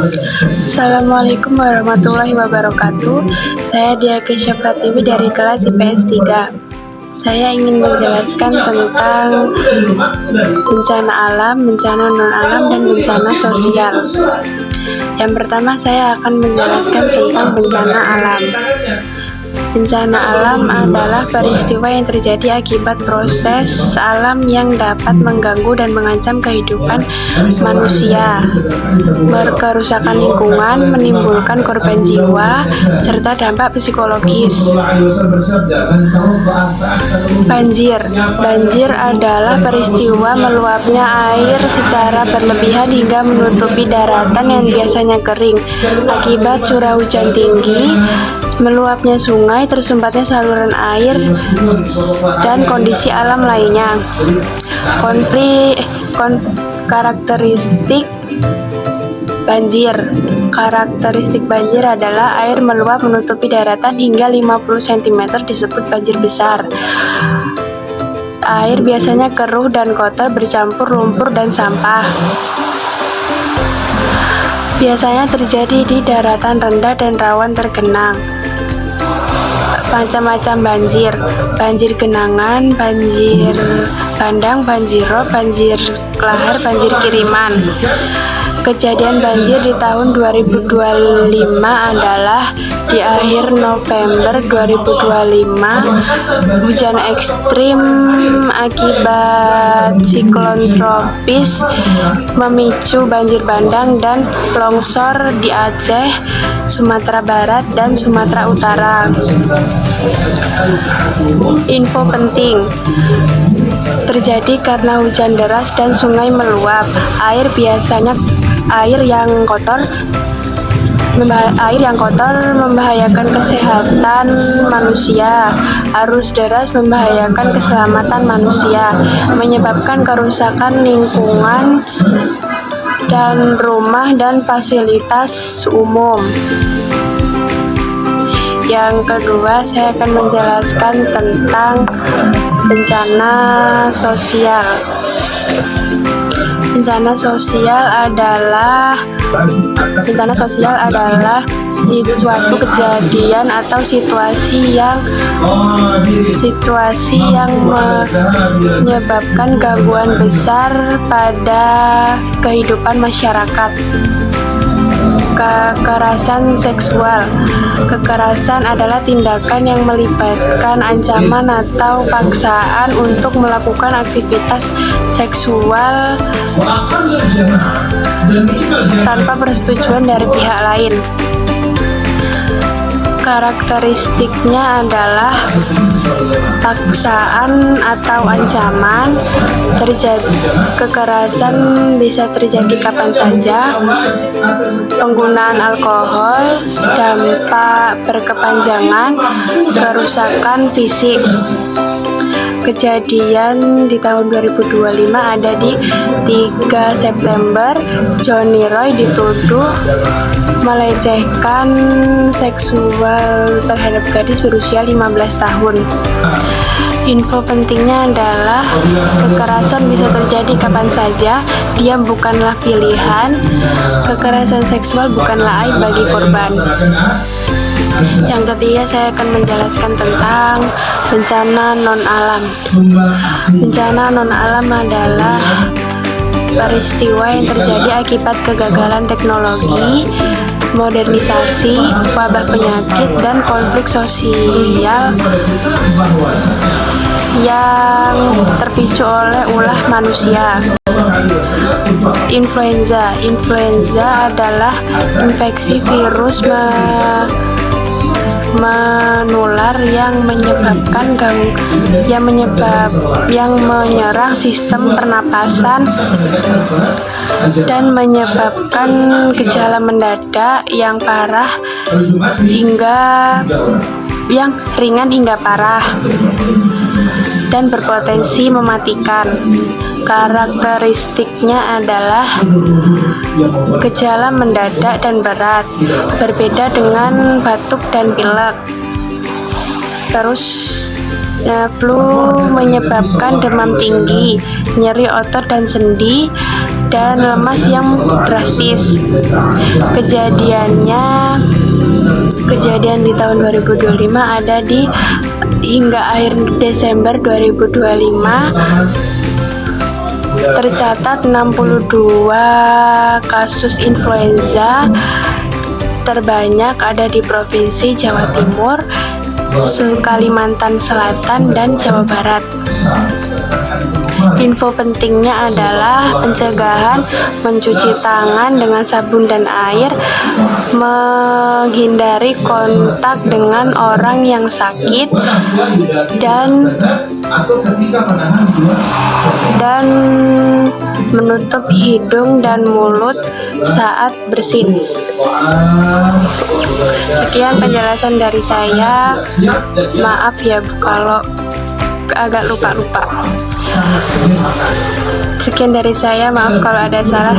Assalamualaikum warahmatullahi wabarakatuh. Saya Dia Kesha Pratiwi dari kelas IPS 3. Saya ingin menjelaskan tentang bencana alam, bencana non-alam, dan bencana sosial. Yang pertama, saya akan menjelaskan tentang bencana alam. Bencana alam adalah peristiwa yang terjadi akibat proses alam yang dapat mengganggu dan mengancam kehidupan manusia, berkerusakan lingkungan, menimbulkan korban jiwa, serta dampak psikologis. Banjir. Banjir adalah peristiwa meluapnya air secara berlebihan hingga menutupi daratan yang biasanya kering akibat curah hujan tinggi, meluapnya sungai, tersumbatnya saluran air, dan kondisi alam lainnya. Karakteristik banjir. Karakteristik banjir adalah air meluap menutupi daratan hingga 50 cm disebut banjir besar. Air biasanya keruh dan kotor bercampur lumpur dan sampah. Biasanya terjadi di daratan rendah dan rawan tergenang. Macam-macam banjir: banjir genangan, banjir bandang, banjir rob, banjir lahar, banjir kiriman. Kejadian banjir di tahun 2025 adalah di akhir November 2025, hujan ekstrim akibat siklon tropis memicu banjir bandang dan longsor di Aceh, Sumatera Barat, dan Sumatera Utara. Info penting: terjadi karena hujan deras dan sungai meluap. Air yang kotor membahayakan kesehatan manusia. Arus deras membahayakan keselamatan manusia, menyebabkan kerusakan lingkungan dan rumah dan fasilitas umum. Yang kedua, saya akan menjelaskan tentang bencana sosial. Bencana sosial adalah suatu kejadian atau situasi yang menyebabkan gangguan besar pada kehidupan masyarakat. Kekerasan seksual. Kekerasan adalah tindakan yang melibatkan ancaman atau paksaan untuk melakukan aktivitas seksual tanpa persetujuan dari pihak lain. Karakteristiknya adalah paksaan atau ancaman. Kekerasan bisa terjadi kapan saja. Penggunaan alkohol, dampak berkepanjangan, kerusakan fisik. Kejadian di tahun 2025 ada di 3 September, Johnny Roy dituduh melecehkan seksual terhadap gadis berusia 15 tahun. Info pentingnya adalah kekerasan bisa terjadi kapan saja, dia bukanlah pilihan, kekerasan seksual bukanlah aib bagi korban. Yang ketiga, saya akan menjelaskan tentang bencana non-alam. Bencana non-alam adalah peristiwa yang terjadi akibat kegagalan teknologi, modernisasi, wabah penyakit, dan konflik sosial yang terpicu oleh ulah manusia. Influenza adalah infeksi virus menular yang menyerang sistem pernapasan dan menyebabkan gejala mendadak yang ringan hingga parah dan berpotensi mematikan. Karakteristiknya adalah gejala mendadak dan berat, berbeda dengan batuk dan pilek. Terus flu menyebabkan demam tinggi, nyeri otot dan sendi, dan lemas yang drastis. Kejadian di tahun 2025 ada hingga akhir Desember 2025 tercatat 62 kasus influenza, terbanyak ada di Provinsi Jawa Timur, Kalimantan Selatan, dan Jawa Barat. Info pentingnya adalah pencegahan mencuci tangan dengan sabun dan air, menghindari kontak dengan orang yang sakit, dan menutup hidung dan mulut saat bersin. Sekian penjelasan dari saya. Maaf ya kalau agak lupa-lupa. Sekian dari saya, maaf kalau ada salah.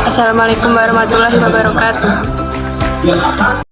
Assalamualaikum warahmatullahi wabarakatuh.